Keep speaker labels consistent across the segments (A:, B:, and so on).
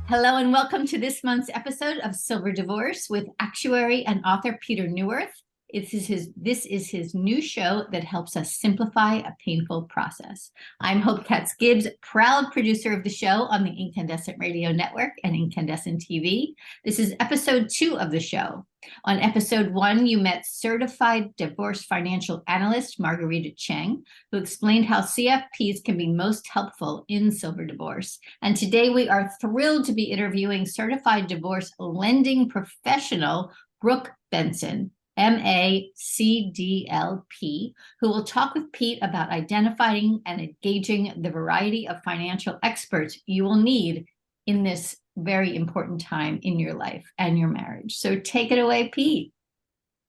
A: Hello and welcome to this month's episode of Silver Divorce with actuary and author Peter Neuwirth. This is his new show that helps us simplify a painful process. I'm Hope Katz-Gibbs, proud producer of the show on the Incandescent Radio Network and Incandescent TV. This is episode 2 of the show. On episode 1, you met certified divorce financial analyst Margarita Cheng, who explained how CFPs can be most helpful in Silver Divorce. And today we are thrilled to be interviewing certified divorce lending professional Brooke Benson, MA CDLP, who will talk with Pete about identifying and engaging the variety of financial experts you will need in this very important time in your life and your marriage. So take it away, Pete.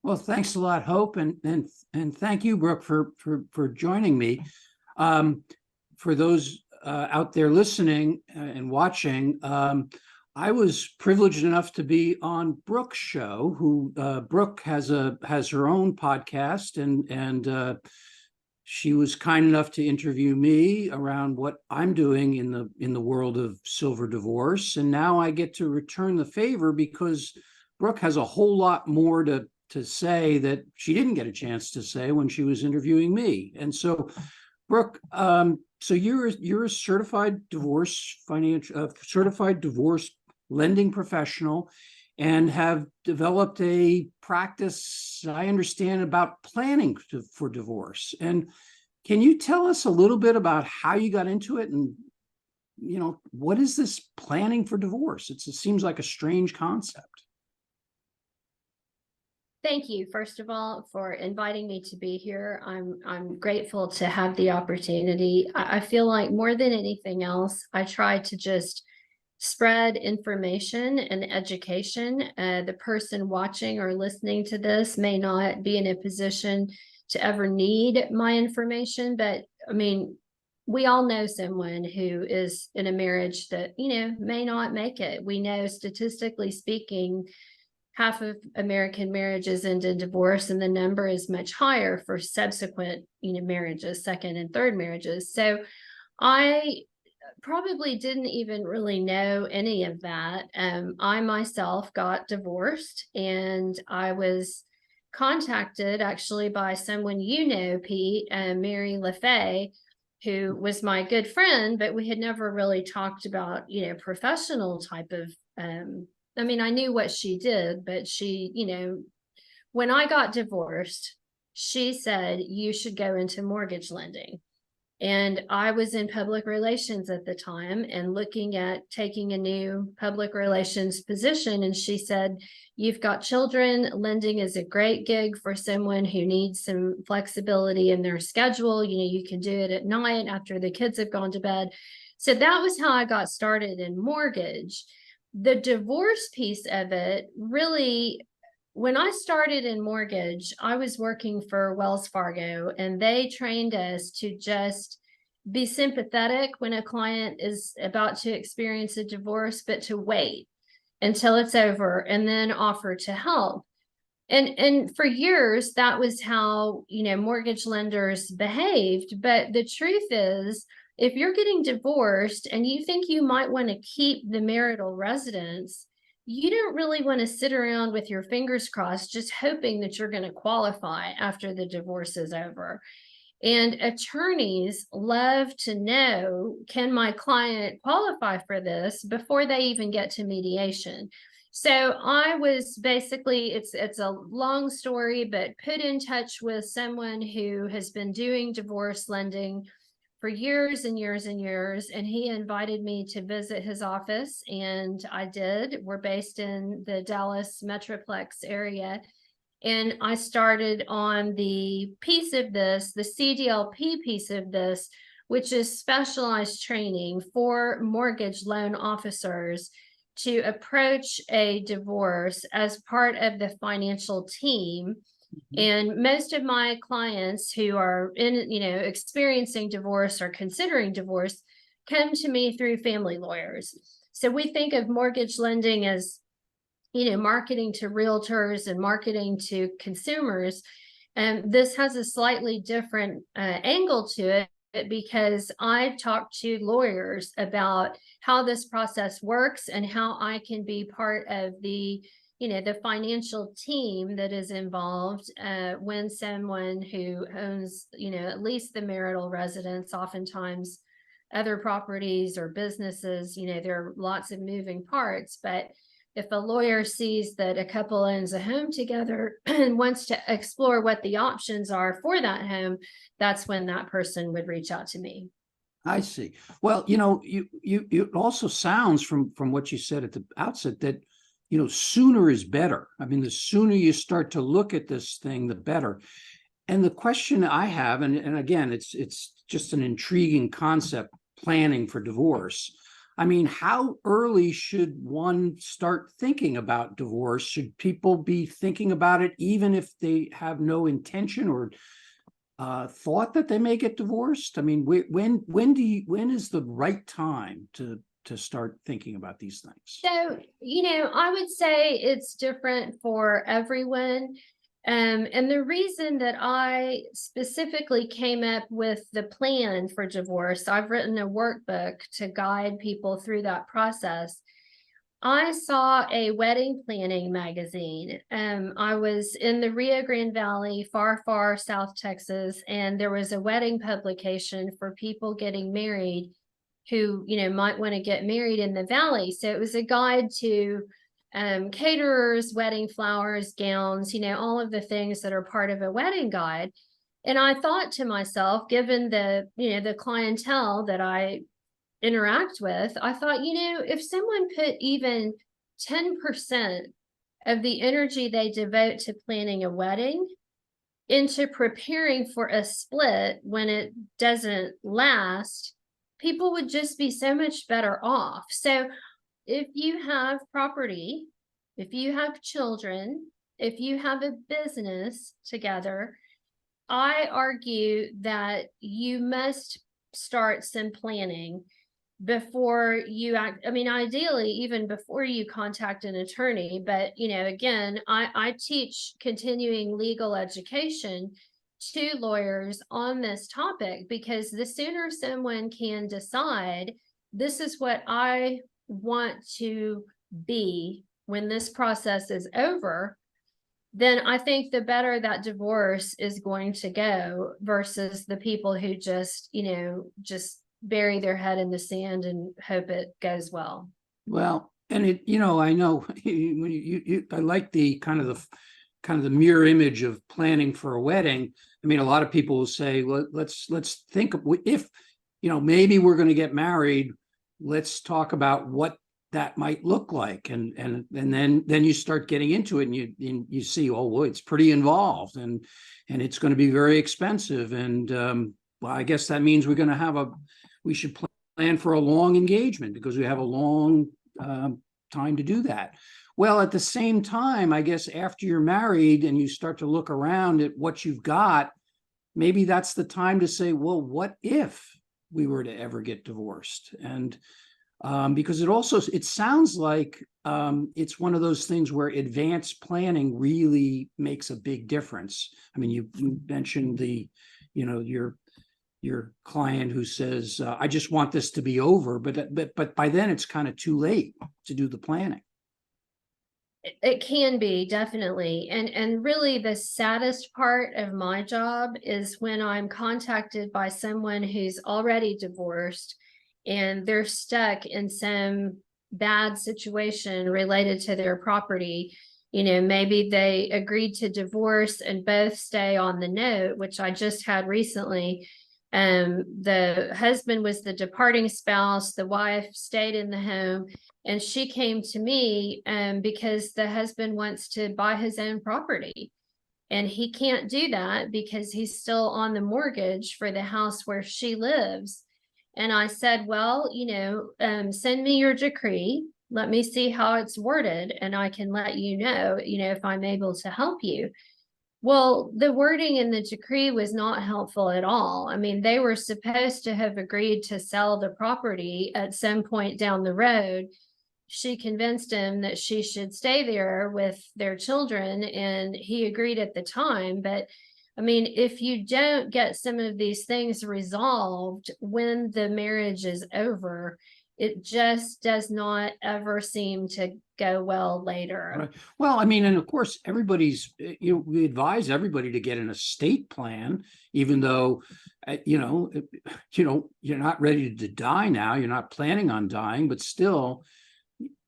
B: Well, thanks a lot, Hope, and thank you, Brooke, for joining me. For those out there listening and watching, I was privileged enough to be on Brooke's show. Brooke has her own podcast, and she was kind enough to interview me around what I'm doing in the world of Silver Divorce. And now I get to return the favor because Brooke has a whole lot more to say that she didn't get a chance to say when she was interviewing me. And so, Brooke, so you're a certified divorce lending professional and have developed a practice, I understand, about planning for divorce. And can you tell us a little bit about how you got into it, and what is this planning for divorce? It seems like a strange concept.
C: Thank you, first of all, for inviting me to be here. I'm grateful to have the opportunity. I feel like more than anything else, I try to just spread information and education. The person watching or listening to this may not be in a position to ever need my information, but I mean, we all know someone who is in a marriage that, may not make it. We know, statistically speaking, half of American marriages end in divorce, and the number is much higher for subsequent, marriages, second and third marriages. So I probably didn't even really know any of that. I myself got divorced, and I was contacted actually by someone Pete, Mary LaFay, who was my good friend, but we had never really talked about, professional type of, I knew what she did, but she, when I got divorced, she said, you should go into mortgage lending. And I was in public relations at the time and looking at taking a new public relations position. And she said, you've got children. Lending is a great gig for someone who needs some flexibility in their schedule. You can do it at night after the kids have gone to bed. So that was how I got started in mortgage. The divorce piece of it really, when I started in mortgage, I was working for Wells Fargo, and they trained us to just be sympathetic when a client is about to experience a divorce, but to wait until it's over and then offer to help. And for years, that was how, mortgage lenders behaved. But the truth is, if you're getting divorced and you think you might want to keep the marital residence, you don't really want to sit around with your fingers crossed, just hoping that you're going to qualify after the divorce is over. And attorneys love to know, can my client qualify for this before they even get to mediation? So I was basically, it's a long story, but put in touch with someone who has been doing divorce lending for years and years and years. And he invited me to visit his office, and I did. We're based in the Dallas Metroplex area. And I started on the piece of this, the CDLP piece of this, which is specialized training for mortgage loan officers to approach a divorce as part of the financial team. And most of my clients who are experiencing divorce or considering divorce come to me through family lawyers. So we think of mortgage lending as, marketing to realtors and marketing to consumers. And this has a slightly different angle to it, because I've talked to lawyers about how this process works and how I can be part of the, the financial team that is involved when someone who owns, at least the marital residence, oftentimes other properties or businesses, there are lots of moving parts, but if a lawyer sees that a couple owns a home together and wants to explore what the options are for that home, that's when that person would reach out to me.
B: I see. Well, it also sounds from what you said at the outset that, sooner is better. I mean, the sooner you start to look at this thing, the better. And the question I have, and again, it's just an intriguing concept, planning for divorce. I mean, how early should one start thinking about divorce? Should people be thinking about it even if they have no intention or thought that they may get divorced? I mean, when is the right time to start thinking about these things?
C: So, I would say it's different for everyone. And the reason that I specifically came up with the plan for divorce, I've written a workbook to guide people through that process. I saw a wedding planning magazine. I was in the Rio Grande Valley, far, far South Texas, and there was a wedding publication for people getting married who, might want to get married in the valley. So it was a guide to caterers, wedding flowers, gowns, all of the things that are part of a wedding guide. And I thought to myself, given the clientele that I interact with, I thought, if someone put even 10% of the energy they devote to planning a wedding into preparing for a split when it doesn't last, people would just be so much better off. So if you have property, if you have children, if you have a business together, I argue that you must start some planning before you act. I mean, ideally, even before you contact an attorney. But, again, I teach continuing legal education to lawyers on this topic, because the sooner someone can decide, this is what I want to be when this process is over, then I think the better that divorce is going to go versus the people who just bury their head in the sand and hope it goes well.
B: Well, and I know I like the kind of the mirror image of planning for a wedding. I mean, a lot of people will say, well, let's think of, if, maybe we're going to get married, let's talk about what that might look like. And then you start getting into it and you see, oh, well, it's pretty involved and it's going to be very expensive. And well, I guess that means we should plan for a long engagement because we have a long time to do that. Well, at the same time, I guess after you're married and you start to look around at what you've got, maybe that's the time to say, well, what if we were to ever get divorced? And because it sounds like it's one of those things where advanced planning really makes a big difference. I mean, you mentioned your client who says, I just want this to be over, but by then it's kind of too late to do the planning.
C: It can be, definitely. And really the saddest part of my job is when I'm contacted by someone who's already divorced and they're stuck in some bad situation related to their property. Maybe they agreed to divorce and both stay on the note, which I just had recently. The husband was the departing spouse, the wife stayed in the home, and she came to me because the husband wants to buy his own property. And he can't do that because he's still on the mortgage for the house where she lives. And I said, well, send me your decree. Let me see how it's worded, and I can let you know, if I'm able to help you. Well, the wording in the decree was not helpful at all. I mean, they were supposed to have agreed to sell the property at some point down the road. She convinced him that she should stay there with their children, and he agreed at the time. But I mean, if you don't get some of these things resolved when the marriage is over, it just does not ever seem to go well later.
B: Right. Well, I mean, and of course, we advise everybody to get an estate plan, even though, you're not ready to die now. You're not planning on dying, but still,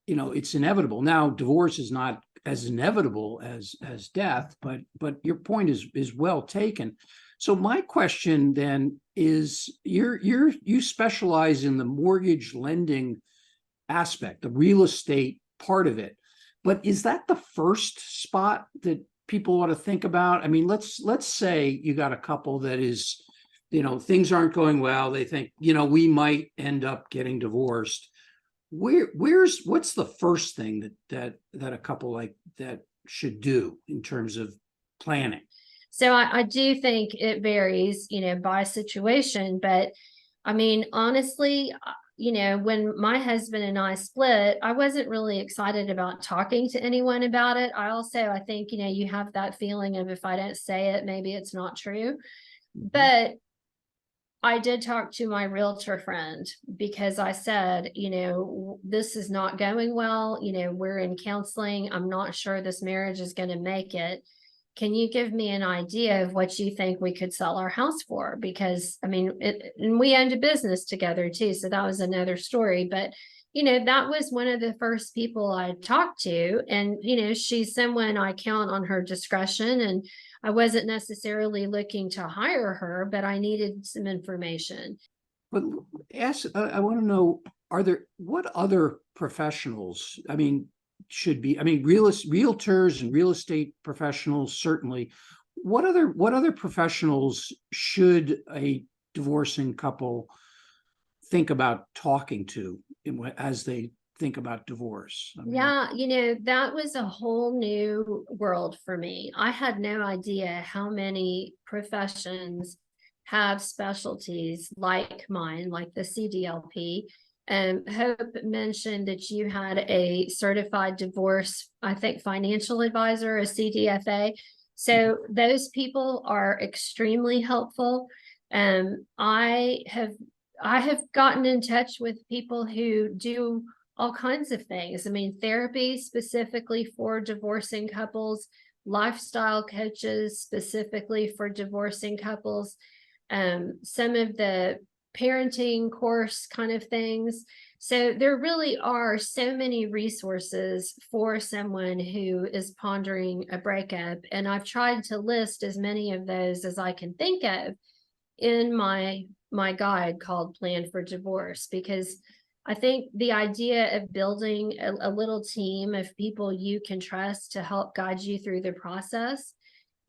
B: it's inevitable. Now, divorce is not as inevitable as death, but your point is well taken. So my question then is, you specialize in the mortgage lending aspect, the real estate part of it. But is that the first spot that people ought to think about? I mean, let's say you got a couple that is, things aren't going well. They think, we might end up getting divorced. What's the first thing that a couple like that should do in terms of planning?
C: So I do think it varies, by situation, but I mean, honestly, when my husband and I split, I wasn't really excited about talking to anyone about it. I think, you have that feeling of, if I don't say it, maybe it's not true. But I did talk to my realtor friend, because I said, this is not going well. We're in counseling. I'm not sure this marriage is going to make it. Can you give me an idea of what you think we could sell our house for? Because I mean, and we owned a business together too. So that was another story. But, that was one of the first people I talked to. And, she's someone I count on her discretion. And I wasn't necessarily looking to hire her, but I needed some information.
B: But I want to know, what other professionals, realtors and real estate professionals, certainly. What other professionals should a divorcing couple think about talking to as they think about divorce?
C: Yeah, that was a whole new world for me. I had no idea how many professions have specialties like mine, like the CDLP. Hope mentioned that you had a certified divorce, I think, financial advisor, a CDFA. So those people are extremely helpful. I have gotten in touch with people who do all kinds of things. I mean, therapy specifically for divorcing couples, lifestyle coaches specifically for divorcing couples, some of the parenting course kind of things. So there really are so many resources for someone who is pondering a breakup. And I've tried to list as many of those as I can think of in my guide called Plan for Divorce, because I think the idea of building a little team of people you can trust to help guide you through the process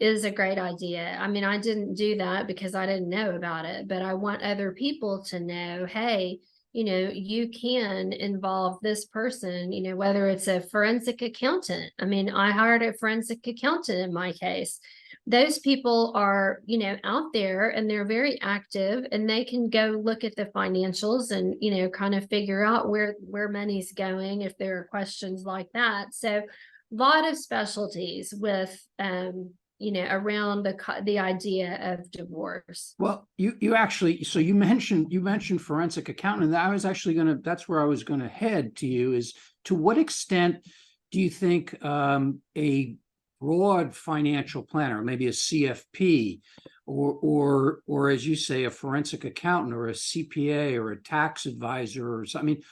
C: is a great idea. I mean, I didn't do that because I didn't know about it, but I want other people to know, hey, you can involve this person, whether it's a forensic accountant. I mean, I hired a forensic accountant in my case. Those people are, out there, and they're very active, and they can go look at the financials and, kind of figure out where money's going if there are questions like that. So a lot of specialties with, around the idea of divorce.
B: Well, you actually, so you mentioned forensic accountant, and that's where I was going to head to you, is to what extent do you think a broad financial planner, maybe a CFP, or as you say, a forensic accountant or a CPA or a tax advisor or something, I mean,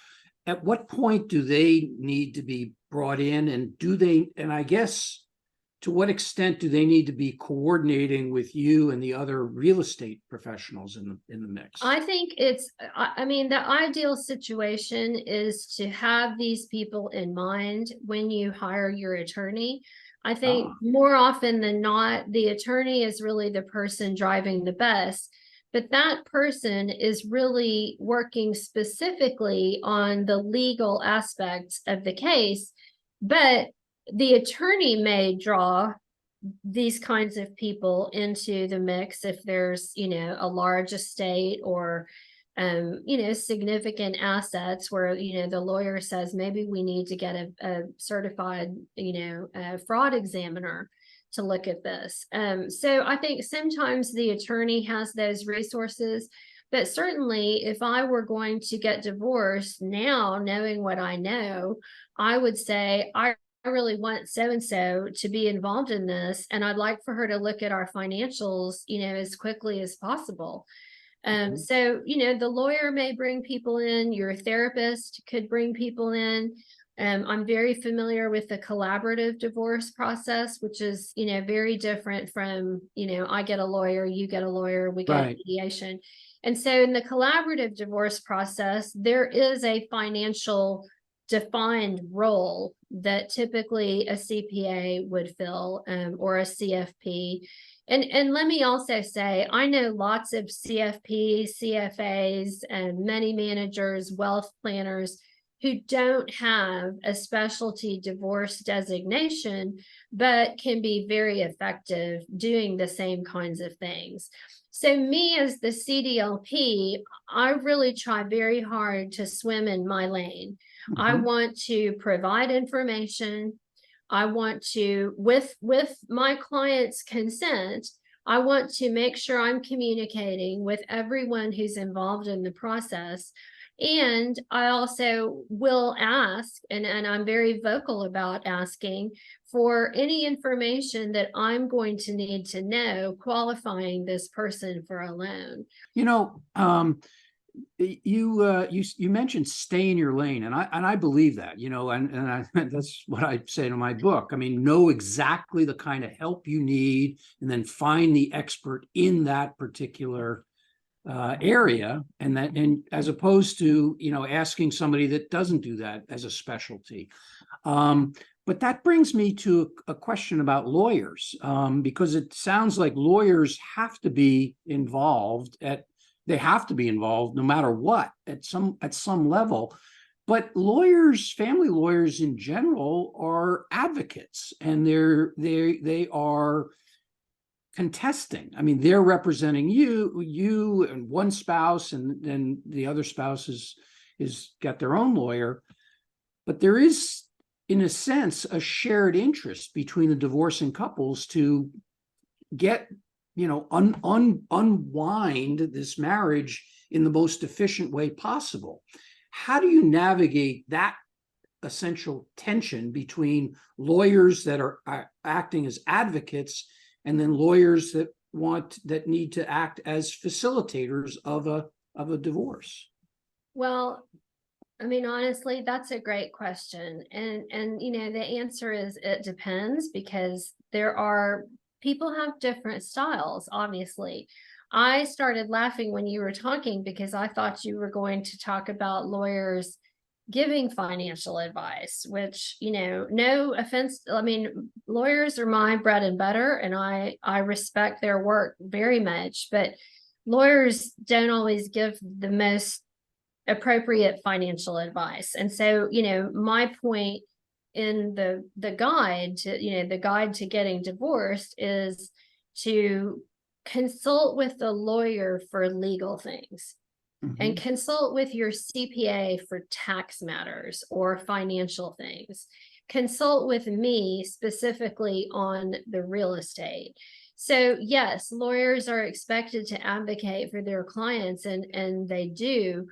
B: at what point do they need to be brought in, and I guess, to what extent do they need to be coordinating with you and the other real estate professionals in the mix?
C: I think the ideal situation is to have these people in mind when you hire your attorney. I think more often than not, the attorney is really the person driving the bus, but that person is really working specifically on the legal aspects of the case. But the attorney may draw these kinds of people into the mix if there's, a large estate or, significant assets where, the lawyer says maybe we need to get a certified, fraud examiner. to look at this. So I think sometimes the attorney has those resources, but certainly if I were going to get divorced now, knowing what I know, I would say, I really want so-and-so to be involved in this, and I'd like for her to look at our financials, as quickly as possible. So, the lawyer may bring people in, your therapist could bring people in. I'm very familiar with the collaborative divorce process, which is, very different from, I get a lawyer, you get a lawyer, we get
B: Right.
C: mediation. And so in the collaborative divorce process, there is a financial defined role that typically a CPA would fill, or a CFP. And let me also say, I know lots of CFPs, CFAs, and money managers, wealth planners who don't have a specialty divorce designation, but can be very effective doing the same kinds of things. So me as the CDLP, I really try very hard to swim in my lane. I want to provide information. I want to, with my client's consent, I want to make sure I'm communicating with everyone who's involved in the process. And I also will ask, and I'm very vocal about asking for any information that I'm going to need to know qualifying this person for a loan.
B: You mentioned stay in your lane, and I believe that, and that's what I say in my book. I mean, know exactly the kind of help you need, and then find the expert in that particular area, and as opposed to asking somebody that doesn't do that as a specialty. But that brings me to a question about lawyers, because it sounds like lawyers have to be involved they have to be involved no matter what at some level. But lawyers, family lawyers in general, are advocates, and they are contesting. I mean, they're representing you and one spouse, and then the other spouse is got their own lawyer. But there is, in a sense, a shared interest between the divorcing couples to get unwind this marriage in the most efficient way possible. How do you navigate that essential tension between lawyers that are acting as advocates and then lawyers that need to act as facilitators of a divorce?
C: Well, I mean, honestly, that's a great question. And the answer is it depends, because people have different styles, obviously. I started laughing when you were talking because I thought you were going to talk about lawyers giving financial advice, which, no offense. I mean, lawyers are my bread and butter, and I respect their work very much, but lawyers don't always give the most appropriate financial advice. And so, my point in the guide to getting divorced is to consult with the lawyer for legal things, and consult with your CPA for tax matters or financial things. Consult with me specifically on the real estate. So yes, lawyers are expected to advocate for their clients, and they do,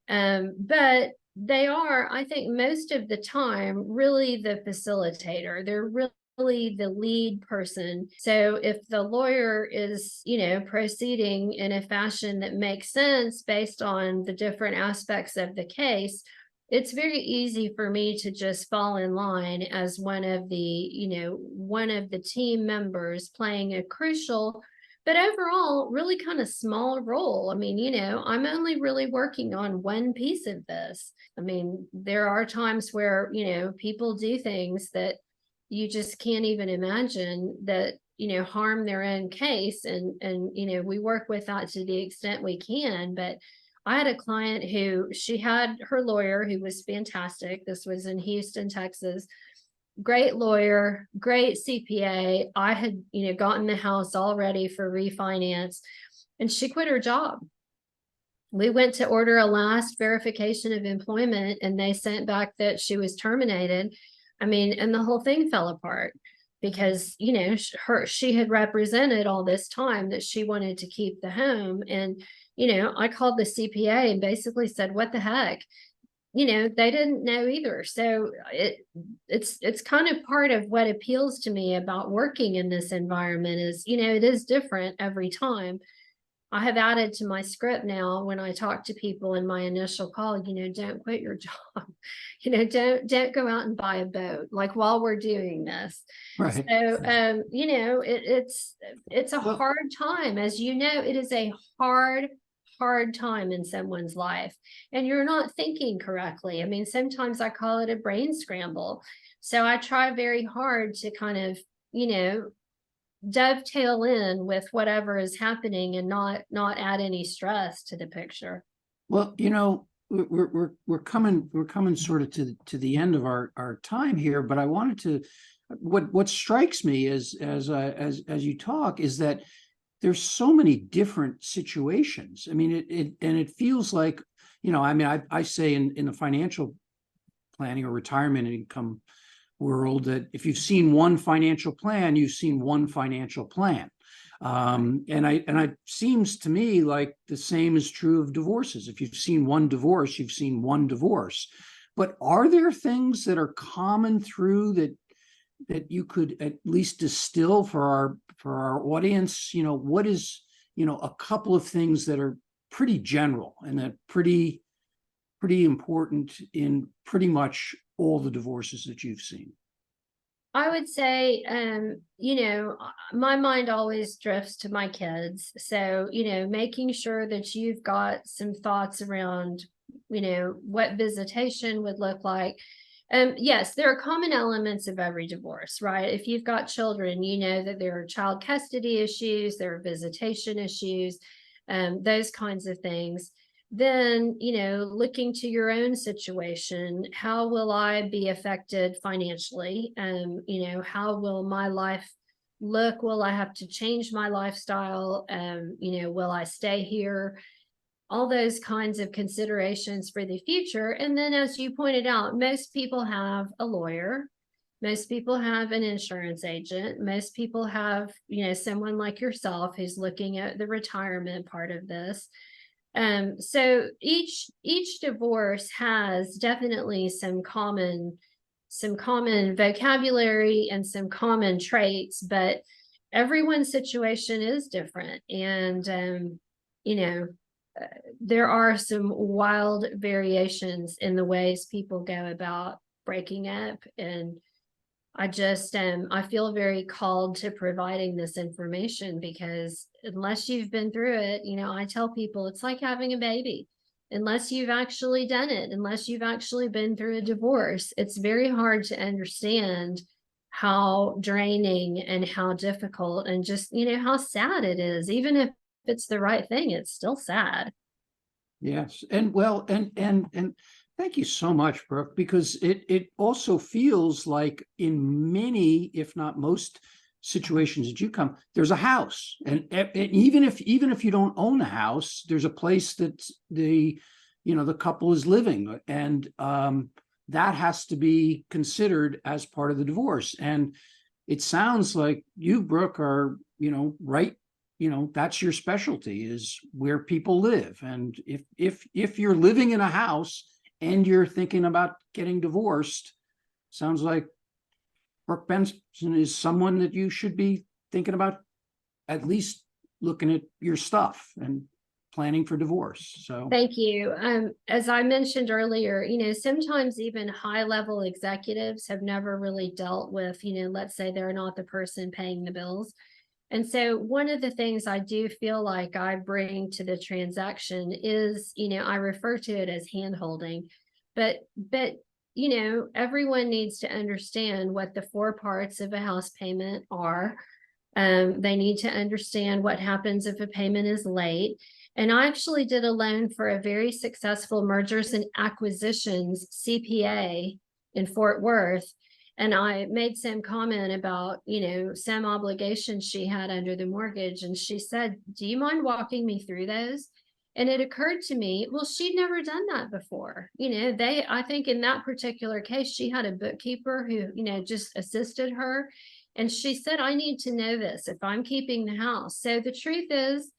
C: but they are, I think, most of the time, really the facilitator. They're really the lead person. So if the lawyer is, proceeding in a fashion that makes sense based on the different aspects of the case, it's very easy for me to just fall in line as one of the team members, playing a crucial but overall really kind of small role. I mean, I'm only really working on one piece of this. I mean, there are times where, people do things that you just can't even imagine that, harm their own case. And, we work with that to the extent we can. But I had a client she had her lawyer who was fantastic. This was in Houston, Texas. Great lawyer, great CPA. I had, gotten the house all ready for refinance, and she quit her job. We went to order a last verification of employment, and they sent back that she was terminated. I mean, and the whole thing fell apart. because, she had represented all this time that she wanted to keep the home. And, I called the CPA and basically said, what the heck? They didn't know either. So it's kind of part of what appeals to me about working in this environment is, it is different every time. I have added to my script now when I talk to people in my initial call, don't quit your job, don't go out and buy a boat, like while we're doing this.
B: Right.
C: So, it's a
B: Well-
C: hard time, as you know, it is a hard time in someone's life, and you're not thinking correctly. I mean, sometimes I call it a brain scramble. So I try very hard to kind of, dovetail in with whatever is happening and not add any stress to the picture.
B: Well, we're coming sort of to the end of our time here, but I wanted to, what strikes me as you talk is that there's so many different situations. I mean, it feels like, I say in the financial planning or retirement income world that if you've seen one financial plan, you've seen one financial plan. And it seems to me like the same is true of divorces. If you've seen one divorce, you've seen one divorce. But are there things that are common through that you could at least distill for our audience? What is, a couple of things that are pretty general and that pretty important in pretty much all the divorces that you've seen?
C: I would say, my mind always drifts to my kids. So, making sure that you've got some thoughts around, what visitation would look like. Yes, there are common elements of every divorce, right? If you've got children, you know that there are child custody issues, there are visitation issues, those kinds of things. Then, looking to your own situation, how will I be affected financially? How will my life look? Will I have to change my lifestyle? Will I stay here? All those kinds of considerations for the future. And then, as you pointed out, most people have a lawyer. Most people have an insurance agent. Most people have, someone like yourself who's looking at the retirement part of this. So each divorce has definitely some common vocabulary and some common traits, but everyone's situation is different. And, there are some wild variations in the ways people go about breaking up. And I just I feel very called to providing this information because unless you've been through it, I tell people it's like having a baby. Unless you've actually done it, unless you've actually been through a divorce, it's very hard to understand how draining and how difficult and just, how sad it is. Even if it's the right thing, it's still sad.
B: Yes. And well, and thank you so much, Brooke, because it also feels like in many, if not most situations that you come, there's a house. And even if you don't own a house, there's a place that the couple is living. And that has to be considered as part of the divorce. And it sounds like you, Brooke, are, right. That's your specialty, is where people live. And if you're living in a house and you're thinking about getting divorced, sounds like Brooke Benson is someone that you should be thinking about at least looking at your stuff and planning for divorce. So
C: thank you. As I mentioned earlier, sometimes even high-level executives have never really dealt with, let's say they're not the person paying the bills. And so one of the things I do feel like I bring to the transaction is, I refer to it as hand-holding, but everyone needs to understand what the 4 parts of a house payment are. They need to understand what happens if a payment is late. And I actually did a loan for a very successful mergers and acquisitions CPA in Fort Worth. And I made some comment about, some obligations she had under the mortgage. And she said, do you mind walking me through those? And it occurred to me, well, she'd never done that before. I think in that particular case, she had a bookkeeper who, just assisted her. And she said, I need to know this if I'm keeping the house. So the truth is,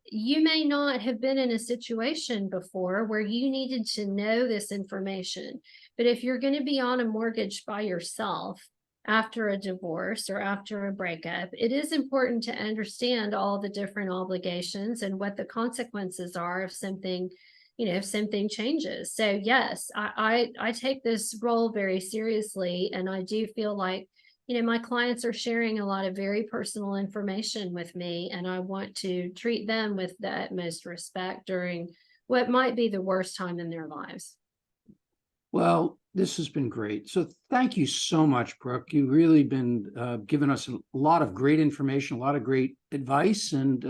C: you may not have been in a situation before where you needed to know this information. But if you're going to be on a mortgage by yourself after a divorce or after a breakup, it is important to understand all the different obligations and what the consequences are if something changes. So yes, I take this role very seriously, and I do feel like my clients are sharing a lot of very personal information with me, and I want to treat them with the utmost respect during what might be the worst time in their lives.
B: Well, this has been great. So thank you so much, Brooke. You've really been giving us a lot of great information, a lot of great advice, and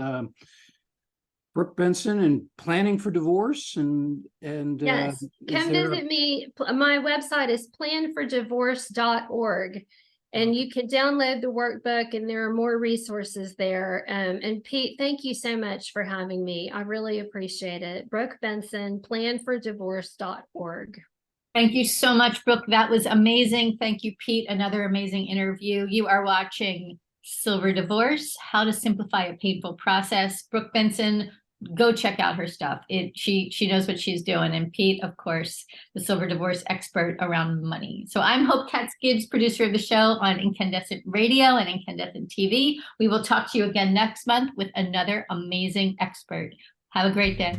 B: Brooke Benson and planning for divorce. And
C: yes, come visit me. My website is planfordivorce.org. And you can download the workbook, and there are more resources there. And Pete, thank you so much for having me. I really appreciate it. Brooke Benson, planfordivorce.org.
A: Thank you so much, Brooke. That was amazing. Thank you, Pete. Another amazing interview. You are watching Silver Divorce, How to Simplify a Painful Process. Brooke Benson, go check out her stuff. She knows what she's doing. And Pete, of course, the Silver Divorce expert around money. So I'm Hope Katz-Gibbs, producer of the show on Incandescent Radio and Incandescent TV. We will talk to you again next month with another amazing expert. Have a great day.